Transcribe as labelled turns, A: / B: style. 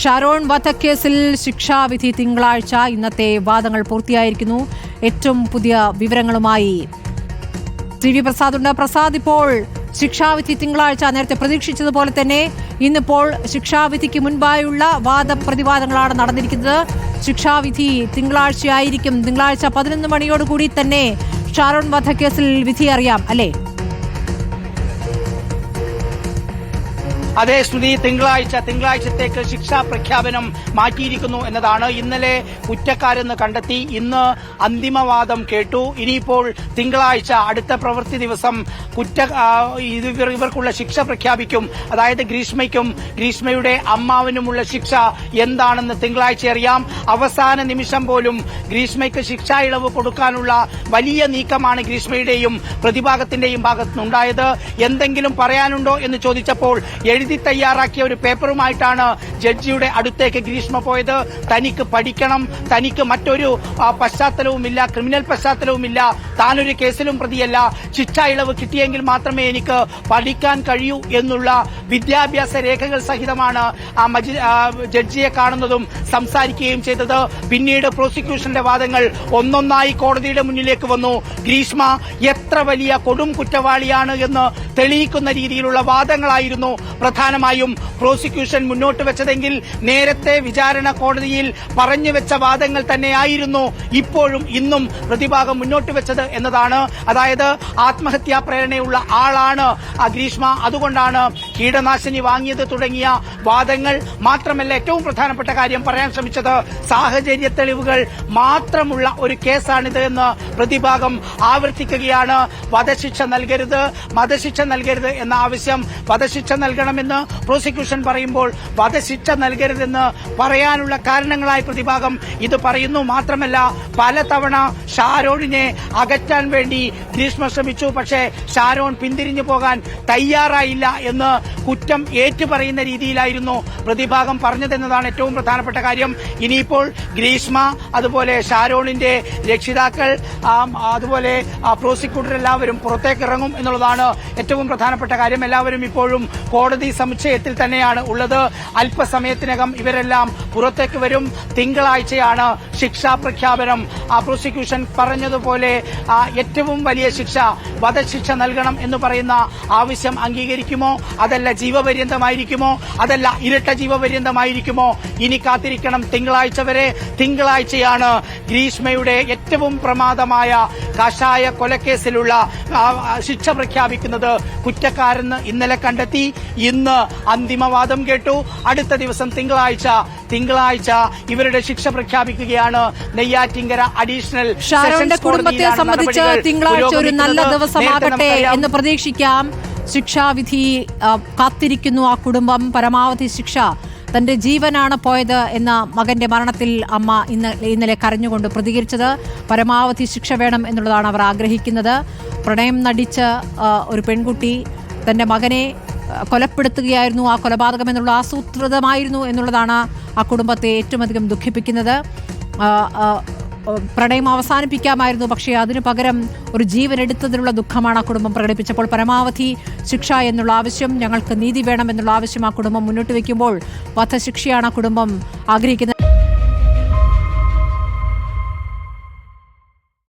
A: ഷാരോൺ വധക്കേസിൽ ശിക്ഷാവിധി തിങ്കളാഴ്ച. ഇന്നത്തെ വാദങ്ങൾ പൂർത്തിയായിരിക്കുന്നു. ഏറ്റവും പുതിയ വിവരങ്ങളുമായി ടി വി പ്രസാദ് ഉണ്ട്. പ്രസാദ്, ഇപ്പോൾ ശിക്ഷാവിധി തിങ്കളാഴ്ച നേരത്തെ പ്രതീക്ഷിച്ചതുപോലെ തന്നെ ഇന്നിപ്പോൾ ശിക്ഷാവിധിക്ക് മുൻപായുള്ള വാദപ്രതിവാദങ്ങളാണ് നടന്നിരിക്കുന്നത്. ശിക്ഷാവിധി തിങ്കളാഴ്ചയായിരിക്കും. തിങ്കളാഴ്ച 11 മണിയോടുകൂടി തന്നെ ഷാരോൺ വധക്കേസിൽ വിധി അറിയാം അല്ലേ?
B: അതേ സ്മൃതി, തിങ്കളാഴ്ചത്തേക്ക് ശിക്ഷാ പ്രഖ്യാപനം മാറ്റിയിരിക്കുന്നു എന്നതാണ്. ഇന്നലെ കുറ്റക്കാരെന്ന് കണ്ടെത്തി, ഇന്ന് അന്തിമവാദം കേട്ടു. ഇനിയിപ്പോൾ തിങ്കളാഴ്ച അടുത്ത പ്രവൃത്തി ദിവസം ഇവർക്കുള്ള ശിക്ഷ പ്രഖ്യാപിക്കും. അതായത് ഗ്രീഷ്മയുടെ അമ്മാവനുമുള്ള ശിക്ഷ എന്താണെന്ന് തിങ്കളാഴ്ച അറിയാം. അവസാന നിമിഷം പോലും ഗ്രീഷ്മയ്ക്ക് ശിക്ഷാ ഇളവ് കൊടുക്കാനുള്ള വലിയ നീക്കമാണ് ഗ്രീഷ്മയുടെയും പ്രതിഭാഗത്തിന്റെയും ഭാഗത്തുനിന്നുണ്ടായത്. എന്തെങ്കിലും പറയാനുണ്ടോ എന്ന് ചോദിച്ചപ്പോൾ എഴുതി തയ്യാറാക്കിയ ഒരു പേപ്പറുമായിട്ടാണ് ജഡ്ജിയുടെ അടുത്തേക്ക് ഗ്രീഷ്മ പോയത്. തനിക്ക് പഠിക്കണം, തനിക്ക് മറ്റൊരു പശ്ചാത്തലവുമില്ല, ക്രിമിനൽ പശ്ചാത്തലവുമില്ല, താനൊരു കേസിലും പ്രതിയല്ല, ശിക്ഷാ ഇളവ് കിട്ടിയെങ്കിൽ മാത്രമേ എനിക്ക് പഠിക്കാൻ കഴിയൂ എന്നുള്ള വിദ്യാഭ്യാസ രേഖകൾ സഹിതമാണ് ജഡ്ജിയെ കാണുന്നതും സംസാരിക്കുകയും ചെയ്തത്. പിന്നീട് പ്രോസിക്യൂഷന്റെ വാദങ്ങൾ ഒന്നൊന്നായി കോടതിയുടെ മുന്നിലേക്ക് വന്നു. ഗ്രീഷ്മ എത്ര വലിയ കൊടും കുറ്റവാളിയാണ് എന്ന് തെളിയിക്കുന്ന രീതിയിലുള്ള വാദങ്ങളായിരുന്നു പ്രധാനമായും പ്രോസിക്യൂഷൻ മുന്നോട്ട് വെച്ചതെങ്കിൽ നേരത്തെ വിചാരണ കോടതിയിൽ പറഞ്ഞുവെച്ച വാദങ്ങൾ തന്നെയായിരുന്നു ഇപ്പോഴും ഇന്നും പ്രതിഭാഗം മുന്നോട്ട് വെച്ചത് എന്നതാണ്. അതായത് ആത്മഹത്യാ പ്രേരണയുള്ള ആളാണ് ഗ്രീഷ്മ, അതുകൊണ്ടാണ് കീടനാശിനി വാങ്ങിയത് തുടങ്ങിയ വാദങ്ങൾ. മാത്രമല്ല, ഏറ്റവും പ്രധാനപ്പെട്ട കാര്യം പറയാൻ ശ്രമിച്ചത് സാഹചര്യ തെളിവുകൾ മാത്രമുള്ള ഒരു കേസാണിത് എന്ന് പ്രതിഭാഗം ആവർത്തിക്കുകയാണ്. വധശിക്ഷ നൽകരുത് എന്ന ആവശ്യം, വധശിക്ഷ നൽകണമെന്ന് പ്രോസിക്യൂഷൻ പറയുമ്പോൾ വധശിക്ഷ നൽകരുതെന്ന് പറയാനുള്ള കാരണങ്ങളായി പ്രതിഭാഗം ഇത് പറയുന്നു. മാത്രമല്ല, പലതവണ ഷാരോണിനെ അകറ്റാൻ വേണ്ടി ഗ്രീഷ്മ ശ്രമിച്ചു. പക്ഷേ ഷാരോൺ പിന്തിരിഞ്ഞു പോകാൻ തയ്യാറായില്ല എന്ന് കുറ്റം ഏറ്റുപറയുന്ന രീതിയിലായിരുന്നു പ്രതിഭാഗം പറഞ്ഞതെന്നതാണ് ഏറ്റവും പ്രധാനപ്പെട്ട കാര്യം. ഇനിയിപ്പോൾ ഗ്രീഷ്മ, അതുപോലെ ഷാരോണിന്റെ രക്ഷിതാക്കൾ, അതുപോലെ പ്രോസിക്യൂട്ടർ എല്ലാവരും പുറത്തേക്ക് ഇറങ്ങും എന്നുള്ളതാണ് ഏറ്റവും പ്രധാനപ്പെട്ട കാര്യം. എല്ലാവരും ഇപ്പോഴും കോടതി സമുച്ചയത്തിൽ തന്നെയാണ് ഉള്ളത്. അല്പസമയത്തിനകം ഇവരെല്ലാം പുറത്തേക്ക് വരും. തിങ്കളാഴ്ചയാണ് ശിക്ഷാ പ്രഖ്യാപനം. പ്രോസിക്യൂഷൻ പറഞ്ഞതുപോലെ ഏറ്റവും വലിയ ശിക്ഷ, വധശിക്ഷ നൽകണം എന്ന് പറയുന്ന ആവശ്യം അംഗീകരിക്കുമോ, അതല്ല ജീവപര്യന്തമായിരിക്കുമോ, അതല്ല ഇരട്ട ജീവപര്യന്തമായിരിക്കുമോ? ഇനി കാത്തിരിക്കണം തിങ്കളാഴ്ച വരെ. തിങ്കളാഴ്ചയാണ് ഗ്രീഷ്മയുടെ ഏറ്റവും പ്രമാദമായ കഷായ കൊലക്കേസിലുള്ള ശിക്ഷ പ്രഖ്യാപിക്കുന്നത്. കുറ്റക്കാരെന്ന് ഇന്നലെ കണ്ടെത്തി, ഇന്ന് അന്തിമവാദം കേട്ടു. അടുത്ത ദിവസം തിങ്കളാഴ്ച ഇവരുടെ ശിക്ഷ പ്രഖ്യാപിക്കുകയാണ്. നെയ്യാറ്റിങ്കര അഡീഷണൽ
A: ഷാരോണിന്റെ കുടുംബത്തെ സംബന്ധിച്ച് തിങ്കളാഴ്ച ഒരു നല്ല ദിവസമാകട്ടെ എന്ന് പ്രതീക്ഷിക്കാം. ശിക്ഷാവിധി കാത്തിരിക്കുന്നു ആ കുടുംബം. പരമാവധി ശിക്ഷ, തന്റെ ജീവനാണ് പോയത് എന്ന മകന്റെ മരണത്തിൽ അമ്മ ഇന്നലെ കരഞ്ഞുകൊണ്ട് പ്രതികരിച്ചത്. പരമാവധി ശിക്ഷ വേണം എന്നുള്ളതാണ് അവർ ആഗ്രഹിക്കുന്നത്. പ്രണയം നടിച്ച ഒരു പെൺകുട്ടി തന്റെ മകനെ കൊലപ്പെടുത്തുകയായിരുന്നു. ആ കൊലപാതകം എന്നുള്ള ആസൂത്രിതമായിരുന്നു എന്നുള്ളതാണ് ആ കുടുംബത്തെ ഏറ്റവും അധികം ദുഃഖിപ്പിക്കുന്നത്. പ്രണയം അവസാനിപ്പിക്കാമായിരുന്നു, പക്ഷേ അതിനു പകരം ഒരു ജീവൻ എടുത്തതിലുള്ള ദുഃഖമാണ് ആ കുടുംബം പ്രകടിപ്പിച്ചപ്പോൾ പരമാവധി ശിക്ഷ എന്നുള്ള ആവശ്യം, ഞങ്ങൾക്ക് നീതി വേണം എന്നുള്ള ആവശ്യം ആ കുടുംബം മുന്നോട്ട് വയ്ക്കുമ്പോൾ വധശിക്ഷയാണ് ആ കുടുംബം ആഗ്രഹിക്കുന്നത്.